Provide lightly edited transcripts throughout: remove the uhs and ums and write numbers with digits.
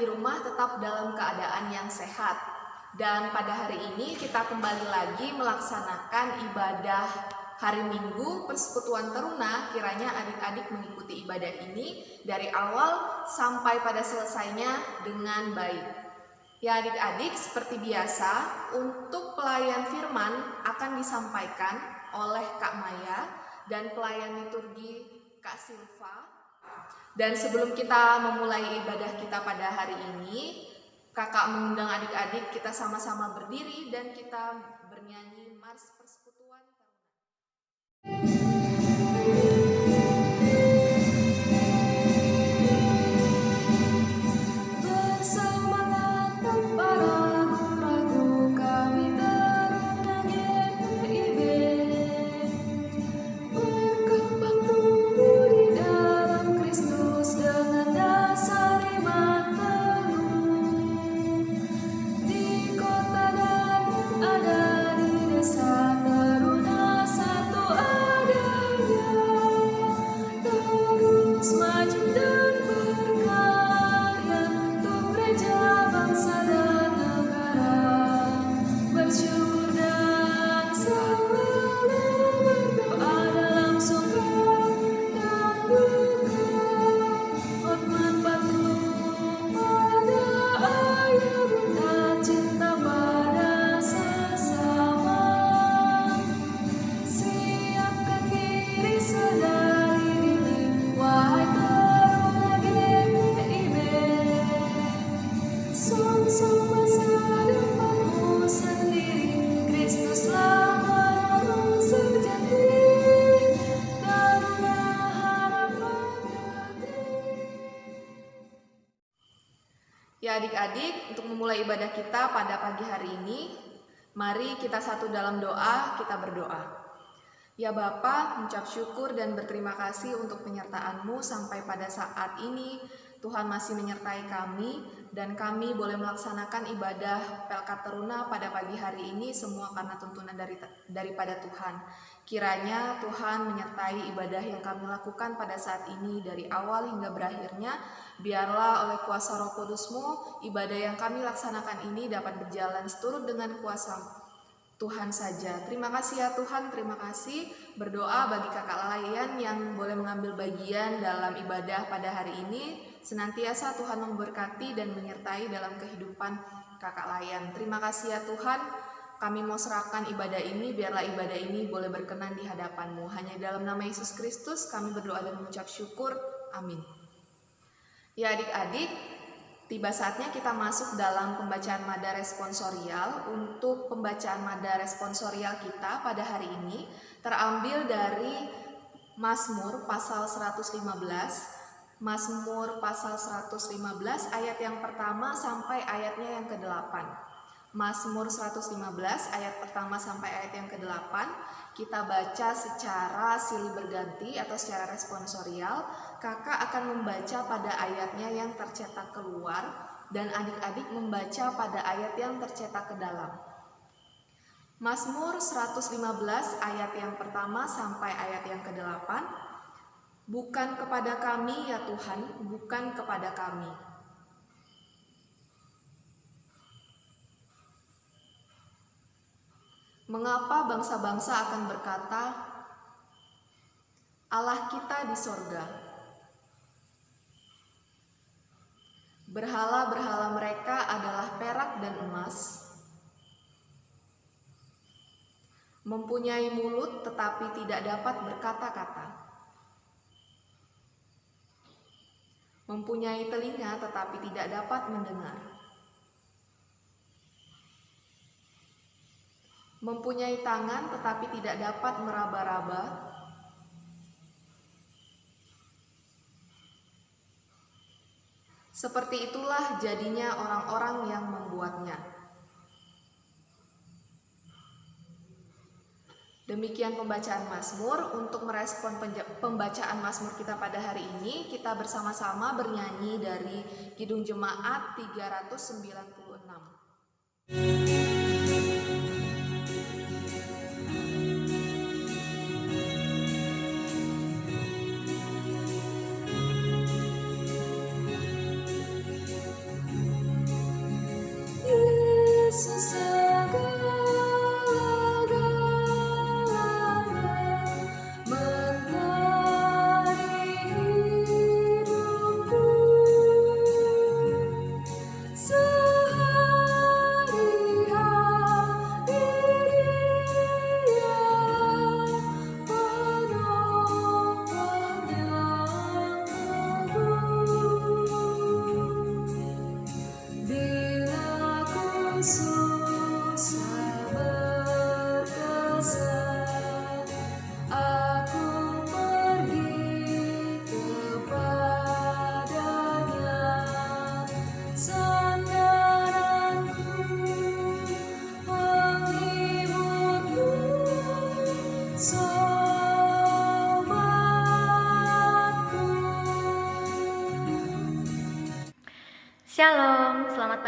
di rumah tetap dalam keadaan yang sehat. Dan pada hari ini kita kembali lagi melaksanakan ibadah hari Minggu Persekutuan Teruna. Kiranya adik-adik mengikuti ibadah ini dari awal sampai pada selesainya dengan baik. Ya adik-adik, seperti biasa untuk pelayan firman akan disampaikan oleh Kak Maya dan pelayan liturgi Kak Silva. Dan sebelum kita memulai ibadah kita pada hari ini, Kakak mengundang adik-adik kita sama-sama berdiri dan kita bernyanyi Mars Persekutuan Teruna. Ya adik-adik, untuk memulai ibadah kita pada pagi hari ini, mari kita satu dalam doa, kita berdoa. Ya Bapa, mengucap syukur dan berterima kasih untuk penyertaan-Mu sampai pada saat ini. Tuhan masih menyertai kami dan kami boleh melaksanakan ibadah Pelkat Teruna pada pagi hari ini semua karena tuntunan daripada Tuhan. Kiranya Tuhan menyertai ibadah yang kami lakukan pada saat ini dari awal hingga berakhirnya. Biarlah oleh kuasa Roh Kudus-Mu, ibadah yang kami laksanakan ini dapat berjalan seturut dengan kuasa Tuhan saja. Terima kasih ya Tuhan, terima kasih. Berdoa bagi kakak layan yang boleh mengambil bagian dalam ibadah pada hari ini. Senantiasa Tuhan memberkati dan menyertai dalam kehidupan kakak layan. Terima kasih ya Tuhan, kami mau serahkan ibadah ini, biarlah ibadah ini boleh berkenan di hadapan-Mu. Hanya dalam nama Yesus Kristus kami berdoa dan mengucap syukur. Amin. Ya adik-adik, tiba saatnya kita masuk dalam pembacaan mada responsorial. Untuk pembacaan mada responsorial kita pada hari ini terambil dari Mazmur pasal 115. Mazmur pasal 115 ayat yang pertama sampai ayatnya yang ke-8. Mazmur 115 ayat pertama sampai ayat yang ke-8 kita baca secara silih berganti atau secara responsorial. Kakak akan membaca pada ayatnya yang tercetak keluar dan adik-adik membaca pada ayat yang tercetak ke dalam. Mazmur 115 ayat yang pertama sampai ayat yang ke-8. Bukan kepada kami ya Tuhan, bukan kepada kami. Mengapa bangsa-bangsa akan berkata, Allah kita di sorga. Berhala-berhala mereka adalah perak dan emas, mempunyai mulut tetapi tidak dapat berkata-kata, mempunyai telinga tetapi tidak dapat mendengar, mempunyai tangan tetapi tidak dapat meraba-raba, seperti itulah jadinya orang-orang yang membuatnya. Demikian pembacaan Mazmur. Untuk merespon pembacaan Mazmur kita pada hari ini, kita bersama-sama bernyanyi dari Kidung Jemaat 396.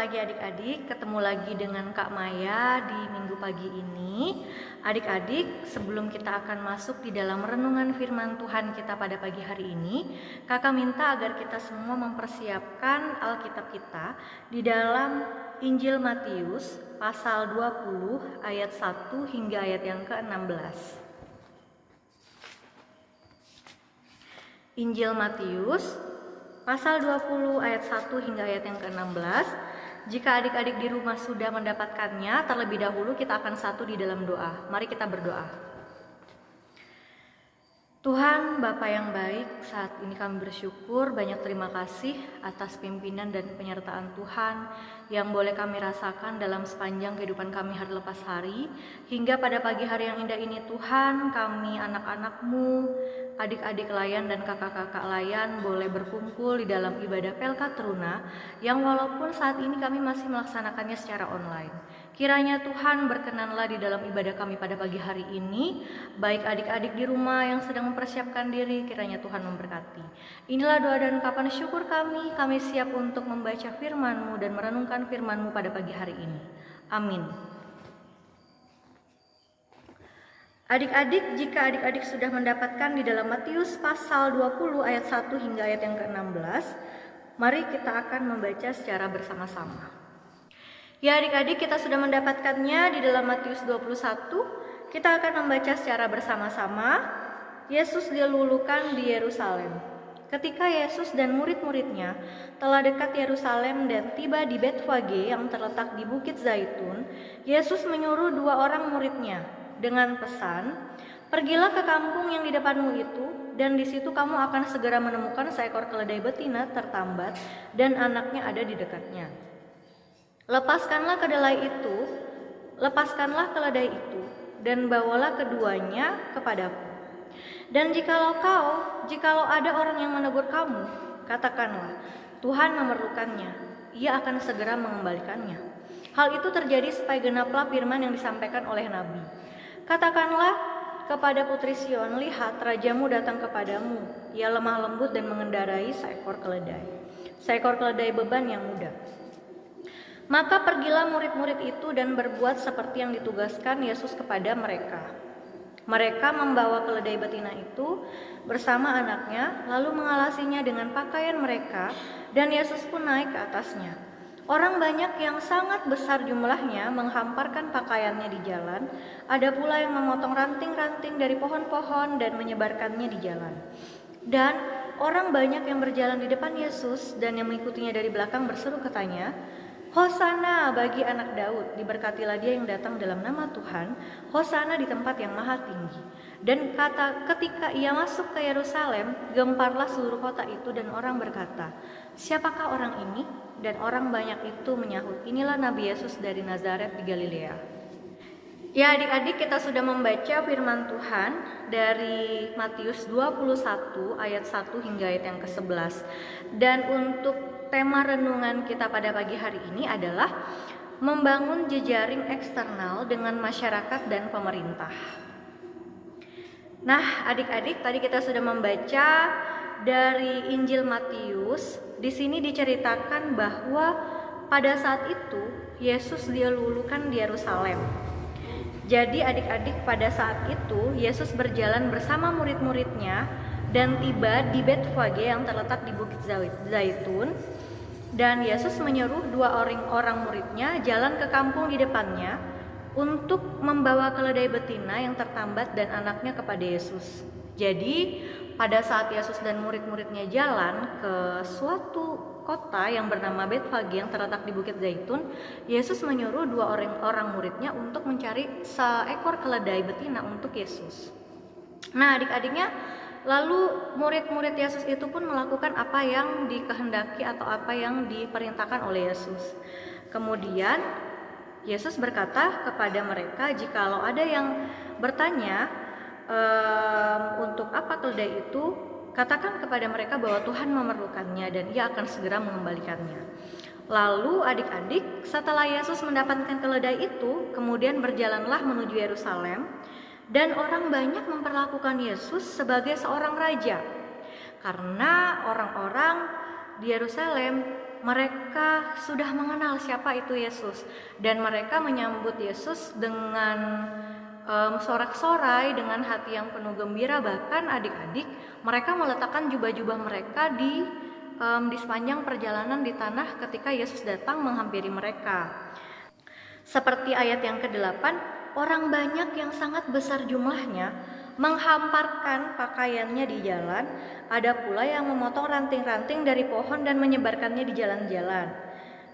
pagi adik-adik, ketemu lagi dengan Kak Maya di minggu pagi ini. Adik-adik, sebelum kita akan masuk di dalam renungan firman Tuhan kita pada pagi hari ini, Kakak minta agar kita semua mempersiapkan Alkitab kita di dalam Injil Matius pasal 20 ayat 1 hingga ayat yang ke-16. Injil Matius pasal 20 ayat 1 hingga ayat yang ke-16. Jika adik-adik di rumah sudah mendapatkannya, terlebih dahulu kita akan satu di dalam doa. Mari kita berdoa. Tuhan Bapa yang baik, saat ini kami bersyukur, banyak terima kasih atas pimpinan dan penyertaan Tuhan yang boleh kami rasakan dalam sepanjang kehidupan kami hari lepas hari. Hingga pada pagi hari yang indah ini Tuhan, kami anak-anak-Mu, adik-adik layan dan kakak-kakak layan boleh berkumpul di dalam ibadah Pelka Teruna yang walaupun saat ini kami masih melaksanakannya secara online. Kiranya Tuhan berkenanlah di dalam ibadah kami pada pagi hari ini, baik adik-adik di rumah yang sedang mempersiapkan diri, kiranya Tuhan memberkati. Inilah doa dan ungkapan syukur kami siap untuk membaca firman-Mu dan merenungkan firman-Mu pada pagi hari ini. Amin. Adik-adik, jika adik-adik sudah mendapatkan di dalam Matius pasal 20 ayat 1 hingga ayat yang ke-16, mari kita akan membaca secara bersama-sama. Ya adik-adik, kita sudah mendapatkannya di dalam Matius 21. Kita akan membaca secara bersama-sama. Yesus dilulukan di Yerusalem. Ketika Yesus dan murid-muridnya telah dekat Yerusalem dan tiba di Betfage yang terletak di Bukit Zaitun, Yesus menyuruh 2 orang muridnya dengan pesan, "Pergilah ke kampung yang di depanmu itu, dan di situ kamu akan segera menemukan seekor keledai betina tertambat dan anaknya ada di dekatnya. Lepaskanlah keledai itu, dan bawalah keduanya kepadaku. Dan jikalau ada orang yang menegur kamu, katakanlah, Tuhan memerlukannya, ia akan segera mengembalikannya. Hal itu terjadi supaya genaplah firman yang disampaikan oleh Nabi. Katakanlah kepada putri Sion, lihat rajamu datang kepadamu, ia lemah lembut dan mengendarai seekor keledai beban yang muda." Maka pergilah murid-murid itu dan berbuat seperti yang ditugaskan Yesus kepada mereka. Mereka membawa keledai betina itu bersama anaknya, lalu mengalasinya dengan pakaian mereka, dan Yesus pun naik ke atasnya. Orang banyak yang sangat besar jumlahnya menghamparkan pakaiannya di jalan, ada pula yang memotong ranting-ranting dari pohon-pohon dan menyebarkannya di jalan. Dan orang banyak yang berjalan di depan Yesus dan yang mengikutinya dari belakang berseru katanya, "Hosana bagi anak Daud, diberkatilah dia yang datang dalam nama Tuhan, Hosana di tempat yang maha tinggi." Dan ketika ia masuk ke Yerusalem, gemparlah seluruh kota itu dan orang berkata, "Siapakah orang ini?" Dan orang banyak itu menyahut, "Inilah Nabi Yesus dari Nazaret di Galilea." Ya adik-adik, kita sudah membaca firman Tuhan dari Matius 21 ayat 1 hingga ayat yang ke-11. Dan untuk tema renungan kita pada pagi hari ini adalah membangun jejaring eksternal dengan masyarakat dan pemerintah. Nah, adik-adik, tadi kita sudah membaca dari Injil Matius. Di sini diceritakan bahwa pada saat itu Yesus dilulukan di Yerusalem. Jadi adik-adik, pada saat itu Yesus berjalan bersama murid-muridnya dan tiba di Betfage yang terletak di Bukit Zaitun. Dan Yesus menyuruh 2 orang muridnya jalan ke kampung di depannya untuk membawa keledai betina yang tertambat dan anaknya kepada Yesus. Jadi pada saat Yesus dan murid-muridnya jalan ke suatu kota yang bernama Betfage yang terletak di Bukit Zaitun, Yesus menyuruh 2 orang muridnya untuk mencari seekor keledai betina untuk Yesus. Nah adik-adiknya, lalu murid-murid Yesus itu pun melakukan apa yang dikehendaki atau apa yang diperintahkan oleh Yesus. Kemudian Yesus berkata kepada mereka, jikalau ada yang bertanya untuk apa keledai itu, katakan kepada mereka bahwa Tuhan memerlukannya dan ia akan segera mengembalikannya. Lalu adik-adik, setelah Yesus mendapatkan keledai itu, kemudian berjalanlah menuju Yerusalem. Dan orang banyak memperlakukan Yesus sebagai seorang raja, karena orang-orang di Yerusalem mereka sudah mengenal siapa itu Yesus, dan mereka menyambut Yesus dengan sorak-sorai, dengan hati yang penuh gembira. Bahkan adik-adik, mereka meletakkan jubah-jubah mereka di sepanjang perjalanan di tanah ketika Yesus datang menghampiri mereka. Seperti ayat yang ke-8, orang banyak yang sangat besar jumlahnya menghamparkan pakaiannya di jalan, ada pula yang memotong ranting-ranting dari pohon dan menyebarkannya di jalan-jalan.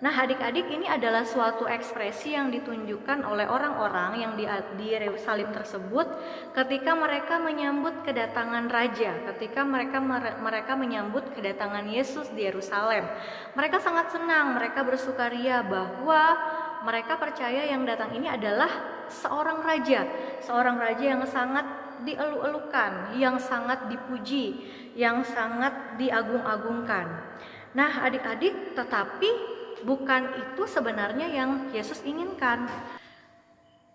Nah, adik-adik, ini adalah suatu ekspresi yang ditunjukkan oleh orang-orang yang di Yerusalem tersebut ketika mereka menyambut kedatangan raja, ketika mereka menyambut kedatangan Yesus di Yerusalem. Mereka sangat senang, mereka bersukaria bahwa mereka percaya yang datang ini adalah seorang raja yang sangat dielu-elukan, yang sangat dipuji, yang sangat diagung-agungkan. Nah, adik-adik, tetapi bukan itu sebenarnya yang Yesus inginkan.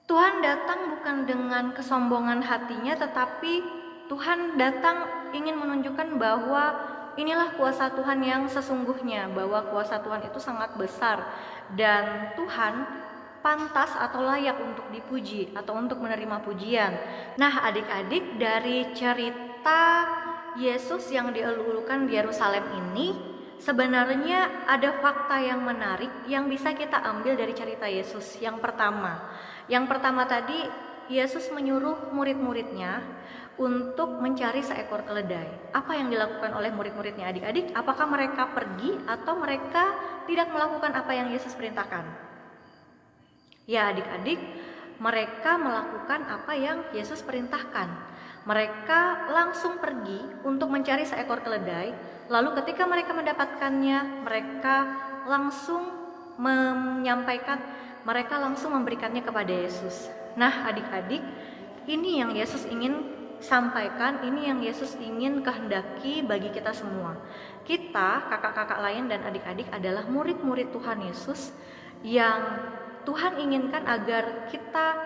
Tuhan datang bukan dengan kesombongan hatinya, tetapi Tuhan datang ingin menunjukkan bahwa inilah kuasa Tuhan yang sesungguhnya, bahwa kuasa Tuhan itu sangat besar dan Tuhan pantas atau layak untuk dipuji atau untuk menerima pujian. Nah, adik-adik, dari cerita Yesus yang dielu-elukan di Yerusalem ini, sebenarnya ada fakta yang menarik yang bisa kita ambil dari cerita Yesus. Yang pertama tadi, Yesus menyuruh murid-muridnya untuk mencari seekor keledai. Apa yang dilakukan oleh murid-muridnya, adik-adik? Apakah mereka pergi atau mereka tidak melakukan apa yang Yesus perintahkan? Ya, adik-adik, mereka melakukan apa yang Yesus perintahkan. Mereka langsung pergi untuk mencari seekor keledai. Lalu ketika mereka mendapatkannya, mereka langsung memberikannya kepada Yesus. Nah, adik-adik, ini yang Yesus ingin sampaikan, ini yang Yesus ingin kehendaki bagi kita semua. Kita, kakak-kakak lain dan adik-adik, adalah murid-murid Tuhan Yesus yang Tuhan inginkan agar kita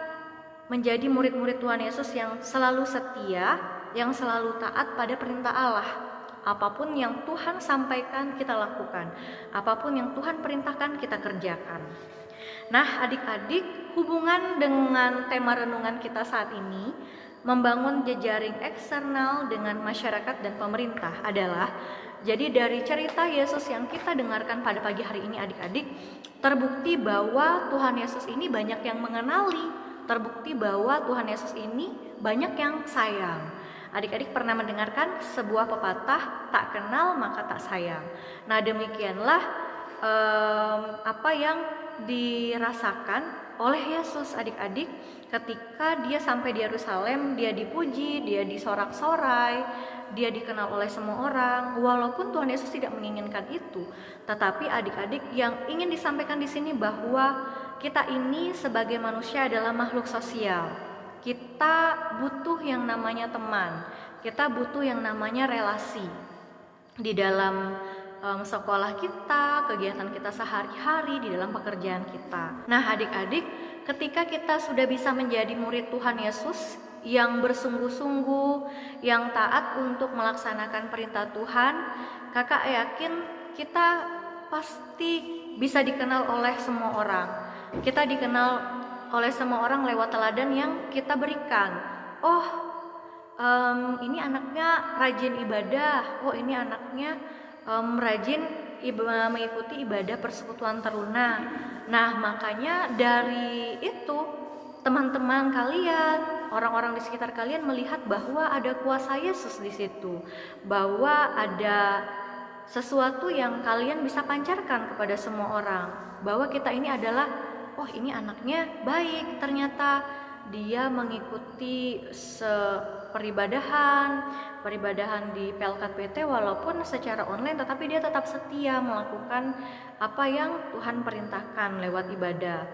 menjadi murid-murid Tuhan Yesus yang selalu setia, yang selalu taat pada perintah Allah. Apapun yang Tuhan sampaikan kita lakukan, apapun yang Tuhan perintahkan kita kerjakan. Nah, adik-adik, hubungan dengan tema renungan kita saat ini, membangun jejaring eksternal dengan masyarakat dan pemerintah, adalah jadi dari cerita Yesus yang kita dengarkan pada pagi hari ini, adik-adik, terbukti bahwa Tuhan Yesus ini banyak yang mengenali, terbukti bahwa Tuhan Yesus ini banyak yang sayang. Adik-adik pernah mendengarkan sebuah pepatah, tak kenal maka tak sayang. Nah, demikianlah apa yang dirasakan oleh Yesus, adik-adik, ketika dia sampai di Yerusalem. Dia dipuji, dia disorak-sorai, dia dikenal oleh semua orang. Walaupun Tuhan Yesus tidak menginginkan itu, tetapi adik-adik, yang ingin disampaikan di sini bahwa kita ini sebagai manusia adalah makhluk sosial. Kita butuh yang namanya teman, kita butuh yang namanya relasi di dalam sekolah kita, kegiatan kita sehari-hari, di dalam pekerjaan kita. Nah, adik-adik, ketika kita sudah bisa menjadi murid Tuhan Yesus yang bersungguh-sungguh, yang taat untuk melaksanakan perintah Tuhan, kakak yakin kita pasti bisa dikenal oleh semua orang. Kita dikenal oleh semua orang lewat teladan yang kita berikan. Oh, ini anaknya rajin ibadah. Oh, ini anaknya rajin mengikuti ibadah persekutuan teruna. Nah, makanya dari itu teman-teman kalian, orang-orang di sekitar kalian melihat bahwa ada kuasa Yesus di situ, bahwa ada sesuatu yang kalian bisa pancarkan kepada semua orang, bahwa kita ini adalah, oh, ini anaknya baik, ternyata dia mengikuti peribadahan di Pelkat PT walaupun secara online, tetapi dia tetap setia melakukan apa yang Tuhan perintahkan lewat ibadah.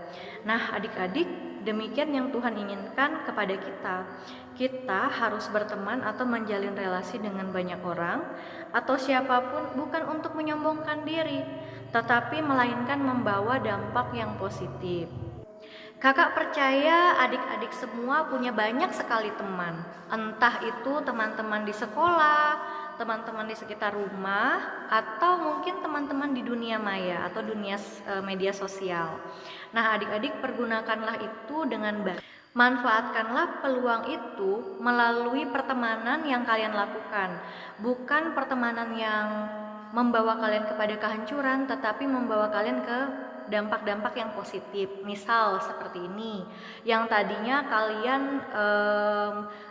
Nah, adik-adik, demikian yang Tuhan inginkan kepada kita. Kita harus berteman atau menjalin relasi dengan banyak orang atau siapapun, bukan untuk menyombongkan diri, tetapi melainkan membawa dampak yang positif. Kakak percaya adik-adik semua punya banyak sekali teman, entah itu teman-teman di sekolah, teman-teman di sekitar rumah, atau mungkin teman-teman di dunia maya atau dunia media sosial. Nah, adik-adik pergunakanlah itu dengan baik. Manfaatkanlah peluang itu melalui pertemanan yang kalian lakukan, bukan pertemanan yang membawa kalian kepada kehancuran, tetapi membawa kalian ke dampak-dampak yang positif. Misal seperti ini, yang tadinya kalian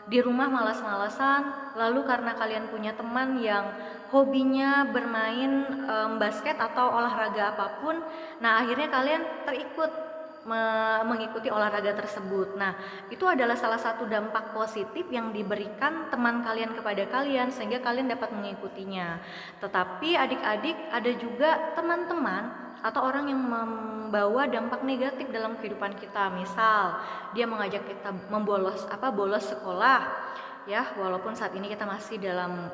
di rumah malas-malasan, lalu karena kalian punya teman yang hobinya bermain basket atau olahraga apapun, nah akhirnya kalian terikut mengikuti olahraga tersebut. Nah, itu adalah salah satu dampak positif yang diberikan teman kalian kepada kalian sehingga kalian dapat mengikutinya. Tetapi adik-adik, ada juga teman-teman atau orang yang membawa dampak negatif dalam kehidupan kita. Misal, dia mengajak kita bolos sekolah, ya, walaupun saat ini kita masih dalam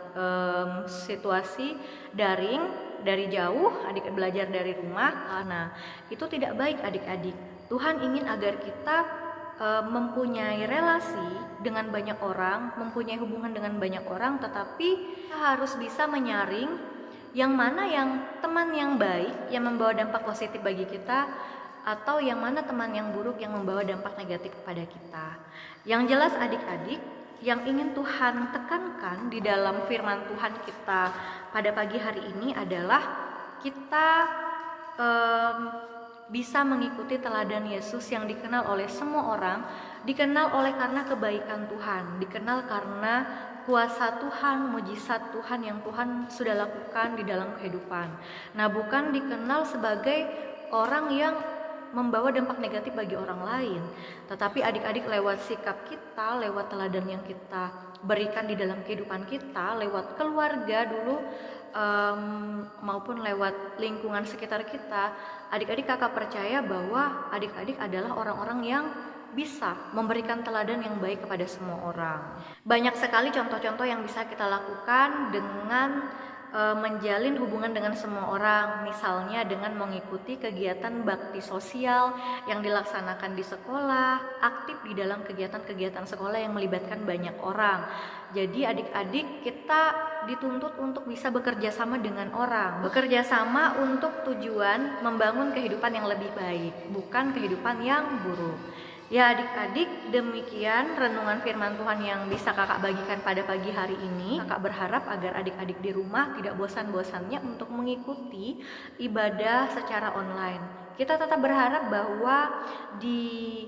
situasi daring, dari jauh, adik belajar dari rumah. Nah, itu tidak baik adik-adik. Tuhan ingin agar kita mempunyai relasi dengan banyak orang, mempunyai hubungan dengan banyak orang, tetapi kita harus bisa menyaring yang mana yang teman yang baik yang membawa dampak positif bagi kita, atau yang mana teman yang buruk yang membawa dampak negatif kepada kita. Yang jelas adik-adik, yang ingin Tuhan tekankan di dalam firman Tuhan kita pada pagi hari ini adalah kita bisa mengikuti teladan Yesus yang dikenal oleh semua orang, dikenal oleh karena kebaikan Tuhan, dikenal karena kuasa Tuhan, mujizat Tuhan yang Tuhan sudah lakukan di dalam kehidupan. Nah, bukan dikenal sebagai orang yang membawa dampak negatif bagi orang lain, tetapi adik-adik lewat sikap kita, lewat teladan yang kita berikan di dalam kehidupan kita, lewat keluarga dulu, maupun lewat lingkungan sekitar kita, adik-adik kakak percaya bahwa adik-adik adalah orang-orang yang bisa memberikan teladan yang baik kepada semua orang. Banyak sekali contoh-contoh yang bisa kita lakukan dengan menjalin hubungan dengan semua orang, misalnya dengan mengikuti kegiatan bakti sosial yang dilaksanakan di sekolah, aktif di dalam kegiatan-kegiatan sekolah yang melibatkan banyak orang. Jadi adik-adik kita dituntut untuk bisa bekerja sama dengan orang, bekerja sama untuk tujuan membangun kehidupan yang lebih baik, bukan kehidupan yang buruk. Ya adik-adik, demikian renungan firman Tuhan yang bisa kakak bagikan pada pagi hari ini. Kakak berharap agar adik-adik di rumah tidak bosan-bosannya untuk mengikuti ibadah secara online. Kita tetap berharap bahwa di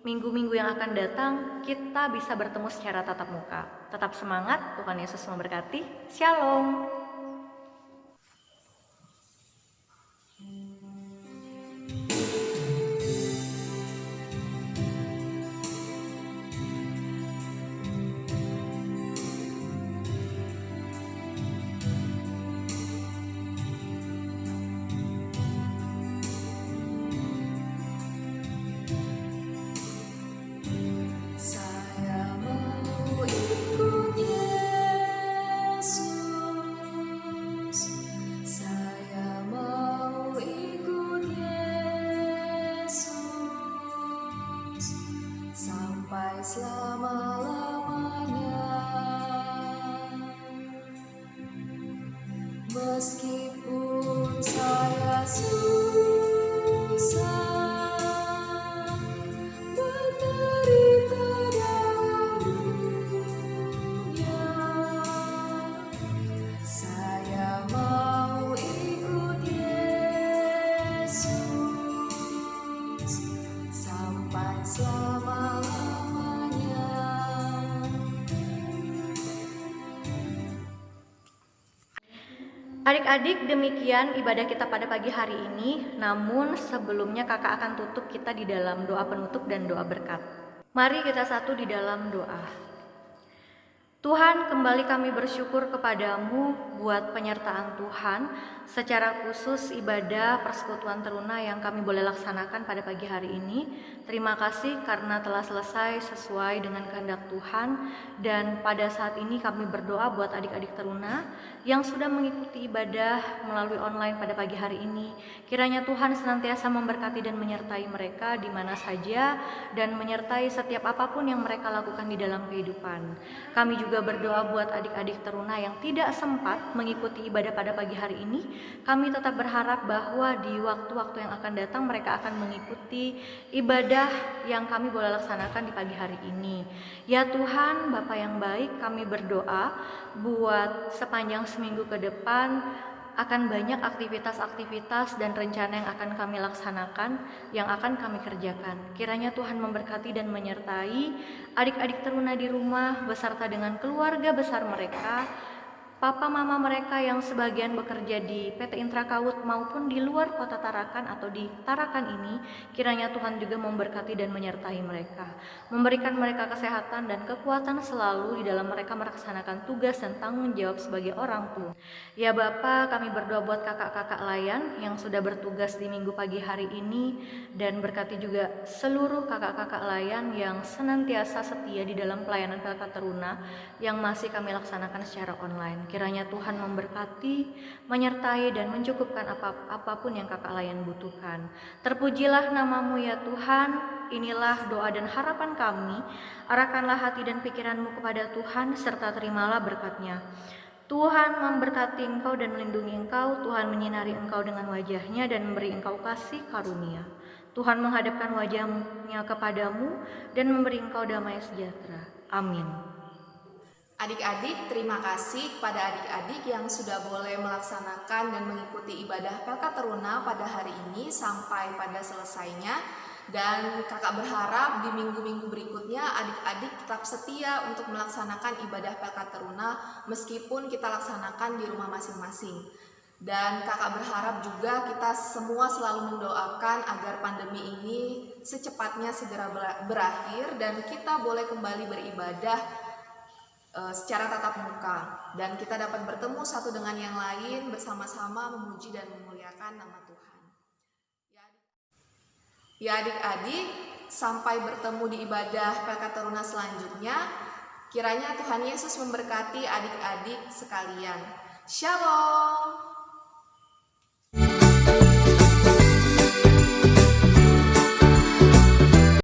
minggu-minggu yang akan datang kita bisa bertemu secara tatap muka. Tetap semangat, Tuhan Yesus memberkati. Shalom. Selama-lamanya, meskipun saya susah menderita dalam dunia, saya mau ikut Yesus sampai selama-lamanya. Adik-adik, demikian ibadah kita pada pagi hari ini. Namun sebelumnya kakak akan tutup kita di dalam doa penutup dan doa berkat. Mari kita satu di dalam doa. Tuhan, kembali kami bersyukur kepadamu buat penyertaan Tuhan, secara khusus ibadah persekutuan teruna yang kami boleh laksanakan pada pagi hari ini. Terima kasih karena telah selesai sesuai dengan kehendak Tuhan, dan pada saat ini kami berdoa buat adik-adik teruna yang sudah mengikuti ibadah melalui online pada pagi hari ini. Kiranya Tuhan senantiasa memberkati dan menyertai mereka di mana saja, dan menyertai setiap apapun yang mereka lakukan di dalam kehidupan. Kami juga juga berdoa buat adik-adik teruna yang tidak sempat mengikuti ibadah pada pagi hari ini. Kami tetap berharap bahwa di waktu-waktu yang akan datang mereka akan mengikuti ibadah yang kami boleh laksanakan di pagi hari ini. Ya Tuhan, Bapa yang baik, kami berdoa buat sepanjang seminggu ke depan akan banyak aktivitas-aktivitas dan rencana yang akan kami laksanakan, yang akan kami kerjakan. Kiranya Tuhan memberkati dan menyertai adik-adik teruna di rumah beserta dengan keluarga besar mereka, papa mama mereka yang sebagian bekerja di PT Intra Kaut maupun di luar kota Tarakan atau di Tarakan ini. Kiranya Tuhan juga memberkati dan menyertai mereka, memberikan mereka kesehatan dan kekuatan selalu di dalam mereka melaksanakan tugas dan tanggung jawab sebagai orang tua. Ya Bapa, kami berdoa buat kakak-kakak layan yang sudah bertugas di minggu pagi hari ini, dan berkati juga seluruh kakak-kakak layan yang senantiasa setia di dalam pelayanan kakak teruna yang masih kami laksanakan secara online. Kiranya Tuhan memberkati, menyertai dan mencukupkan apapun yang kakak layan butuhkan. Terpujilah namamu ya Tuhan. Inilah doa dan harapan kami. Arahkanlah hati dan pikiranmu kepada Tuhan serta terimalah berkat-Nya. Tuhan memberkati engkau dan melindungi engkau. Tuhan menyinari engkau dengan wajah-Nya dan memberi engkau kasih karunia. Tuhan menghadapkan wajah-Nya kepadamu dan memberi engkau damai sejahtera. Amin. Adik-adik, terima kasih kepada adik-adik yang sudah boleh melaksanakan dan mengikuti ibadah Pelkat Teruna pada hari ini sampai pada selesainya. Dan kakak berharap di minggu-minggu berikutnya adik-adik tetap setia untuk melaksanakan ibadah Pelkat Teruna meskipun kita laksanakan di rumah masing-masing. Dan kakak berharap juga kita semua selalu mendoakan agar pandemi ini secepatnya segera berakhir dan kita boleh kembali beribadah secara tatap muka, dan kita dapat bertemu satu dengan yang lain bersama-sama memuji dan memuliakan nama Tuhan. Ya adik-adik, sampai bertemu di ibadah Pelkat Teruna selanjutnya. Kiranya Tuhan Yesus memberkati adik-adik sekalian. Shalom.